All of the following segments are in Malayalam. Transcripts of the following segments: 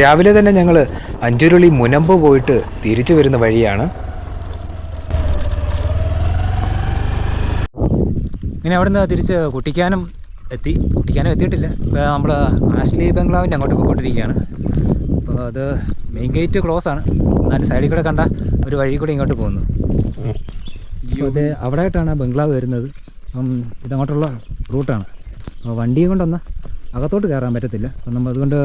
രാവിലെ തന്നെ ഞങ്ങൾ അഞ്ചുരുളി മുനമ്പ് പോയിട്ട് തിരിച്ചു വരുന്ന വഴിയാണ്. ഇങ്ങനെ അവിടെ നിന്ന് തിരിച്ച് കുട്ടിക്കാനം എത്തിയിട്ടില്ല. ഇപ്പോൾ നമ്മൾ ആഷ്ലി ബംഗ്ലാവിൻ്റെ അങ്ങോട്ട് പോയിക്കൊണ്ടിരിക്കുകയാണ്. അപ്പോൾ അത് മെയിൻ ഗേറ്റ് ക്ലോസ് ആണ്. എന്നാലും സൈഡിൽ കൂടെ കണ്ട ഒരു വഴി കൂടെ ഇങ്ങോട്ട് പോകുന്നു. അത് അവിടെ ആയിട്ടാണ് ബംഗ്ലാവ് വരുന്നത്. അപ്പം ഇതങ്ങോട്ടുള്ള റൂട്ടാണ്. അപ്പോൾ വണ്ടിയും കൊണ്ടൊന്ന് അകത്തോട്ട് കയറാൻ പറ്റത്തില്ല. അപ്പം നമ്മൾ അതുകൊണ്ട്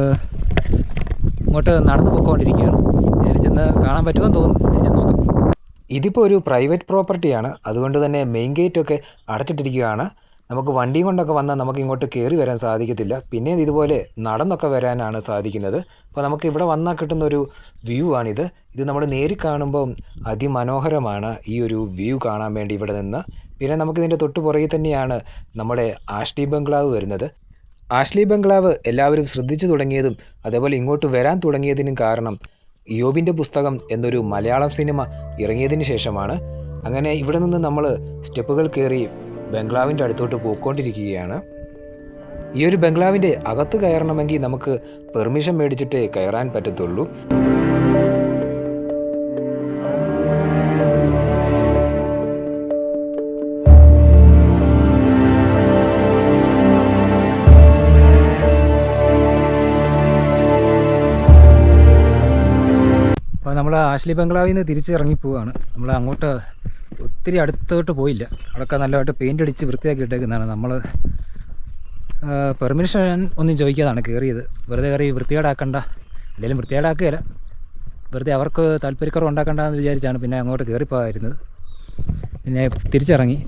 ഇങ്ങോട്ട് നടന്നു പോയിക്കൊണ്ടിരിക്കുകയാണ്. ഞാൻ ചെന്ന് കാണാൻ പറ്റുമെന്ന് തോന്നുന്നു. ഞാൻ ചെന്ന് നോക്കാം. ഇതിപ്പോൾ ഒരു പ്രൈവറ്റ് പ്രോപ്പർട്ടിയാണ്. അതുകൊണ്ട് തന്നെ മെയിൻ ഗേറ്റൊക്കെ അടച്ചിട്ടിരിക്കുകയാണ്. നമുക്ക് വണ്ടിയും കൊണ്ടൊക്കെ വന്നാൽ നമുക്ക് ഇങ്ങോട്ട് കയറി വരാൻ സാധിക്കത്തില്ല. പിന്നെ ഇതുപോലെ നടന്നൊക്കെ വരാനാണ് സാധിക്കുന്നത്. അപ്പോൾ നമുക്ക് ഇവിടെ വന്നാൽ കിട്ടുന്നൊരു വ്യൂ ആണിത്. ഇത് നമ്മൾ നേരിൽ കാണുമ്പം അതിമനോഹരമാണ് ഈ ഒരു വ്യൂ കാണാൻ വേണ്ടി ഇവിടെ നിന്ന്. പിന്നെ നമുക്കിതിൻ്റെ തൊട്ട് പുറകിൽ തന്നെയാണ് നമ്മുടെ ആഷ്ലി ബംഗ്ലാവ് വരുന്നത്. ആഷ്ലി ബംഗ്ലാവ് എല്ലാവരും ശ്രദ്ധിച്ചു തുടങ്ങിയതും അതേപോലെ ഇങ്ങോട്ട് വരാൻ തുടങ്ങിയതിനും കാരണം യോബിൻ്റെ പുസ്തകം എന്നൊരു മലയാളം സിനിമ ഇറങ്ങിയതിന് ശേഷമാണ്. അങ്ങനെ ഇവിടെ നിന്ന് നമ്മൾ സ്റ്റെപ്പുകൾ കയറി ബംഗ്ലാവിൻ്റെ അടുത്തോട്ട് പോയിക്കൊണ്ടിരിക്കുകയാണ്. ഈ ഒരു ബംഗ്ലാവിൻ്റെ അകത്ത് കയറണമെങ്കിൽ നമുക്ക് പെർമിഷൻ മേടിച്ചിട്ടേ കയറാൻ പറ്റത്തുള്ളൂ. അപ്പോൾ നമ്മൾ ആഷ്ലി ബംഗ്ലാവിൽ നിന്ന് തിരിച്ചിറങ്ങി പോവുകയാണ്. നമ്മൾ അങ്ങോട്ട് ഒത്തിരി അടുത്തോട്ട് പോയില്ല. അവിടെയൊക്കെ നല്ലതായിട്ട് പെയിൻ്റ് അടിച്ച് വൃത്തിയാക്കി ഇട്ടേക്കുന്നതാണ്. നമ്മൾ പെർമിഷൻ ഒന്നും ചോദിക്കാതാണ് കയറിയത്. വെറുതെ കയറി വൃത്തികേടാക്കണ്ട, എന്തെങ്കിലും വൃത്തികേടാക്കുകയില്ല, വെറുതെ അവർക്ക് താല്പര്യക്കുറവ് ഉണ്ടാക്കണ്ടെന്ന് വിചാരിച്ചാണ് പിന്നെ അങ്ങോട്ട് കയറിപ്പോയിരുന്നത്. പിന്നെ തിരിച്ചിറങ്ങി.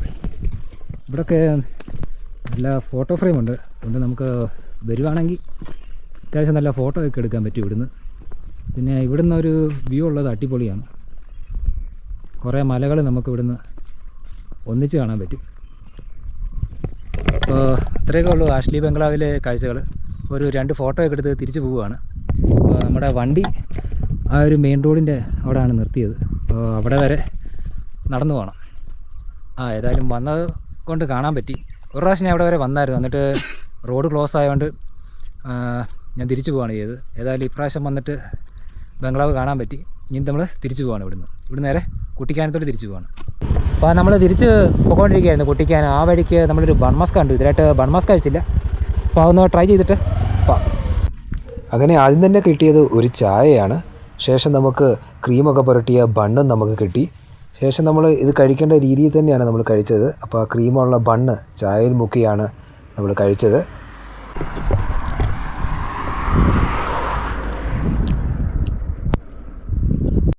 ഇവിടെയൊക്കെ നല്ല ഫോട്ടോ ഫ്രെയിമുണ്ട്. അതുകൊണ്ട് നമുക്ക് വരുവാണെങ്കിൽ അത്യാവശ്യം നല്ല ഫോട്ടോ ഒക്കെ എടുക്കാൻ പറ്റും ഇവിടുന്ന്. പിന്നെ ഇവിടുന്ന് ഒരു വ്യൂ ഉള്ളത് അടിപൊളിയാണ്. കുറേ മലകൾ നമുക്ക് ഇവിടുന്ന് ഒന്നിച്ച് കാണാൻ പറ്റും. അപ്പോൾ അത്രയൊക്കെ ഉള്ളൂ ആഷ്ലി ബംഗ്ലാവിലെ കാഴ്ചകൾ. ഒരു 2 ഫോട്ടോ ഒക്കെ എടുത്ത് തിരിച്ചു പോവുകയാണ്. അപ്പോൾ നമ്മുടെ വണ്ടി ആ ഒരു മെയിൻ റോഡിൻ്റെ അവിടെയാണ് നിർത്തിയത്. അപ്പോൾ അവിടെ വരെ നടന്നു പോകണം. ഏതായാലും വന്നത് കൊണ്ട് കാണാൻ പറ്റി. ഒരു പ്രാവശ്യം ഞാൻ അവിടെ വരെ വന്നായിരുന്നു. എന്നിട്ട് റോഡ് ക്ലോസ് ആയതുകൊണ്ട് ഞാൻ തിരിച്ചു പോവുകയാണ് ചെയ്തത്. ഏതായാലും ഇപ്രാവശ്യം വന്നിട്ട് ബംഗ്ലാവ് കാണാൻ പറ്റി. ഇനി നമ്മൾ തിരിച്ചു പോവാണ് ഇവിടെ നേരെ കുട്ടിക്കാനത്തോട്ട് തിരിച്ചു പോവാണ്. അപ്പോൾ നമ്മൾ തിരിച്ച് പോയിക്കൊണ്ടിരിക്കുകയായിരുന്നു കുട്ടിക്കാനം. ആ വഴിക്ക് നമ്മളൊരു ബൺമസ്ക കണ്ടു. ഇതിലായിട്ട് ബൺമസ്ക കഴിച്ചില്ല. അപ്പോൾ അതൊന്ന് ട്രൈ ചെയ്തിട്ട് അങ്ങനെ ആദ്യം തന്നെ കിട്ടിയത് ഒരു ചായയാണ്. ശേഷം നമുക്ക് ക്രീമൊക്കെ പുരട്ടിയ ബണ്ണും നമുക്ക് കിട്ടി. ശേഷം നമ്മൾ ഇത് കഴിക്കേണ്ട രീതിയിൽ തന്നെയാണ് നമ്മൾ കഴിച്ചത്. അപ്പോൾ ആ ക്രീമുള്ള ബണ്ണ് ചായയിൽ മുക്കിയാണ് നമ്മൾ കഴിച്ചത്.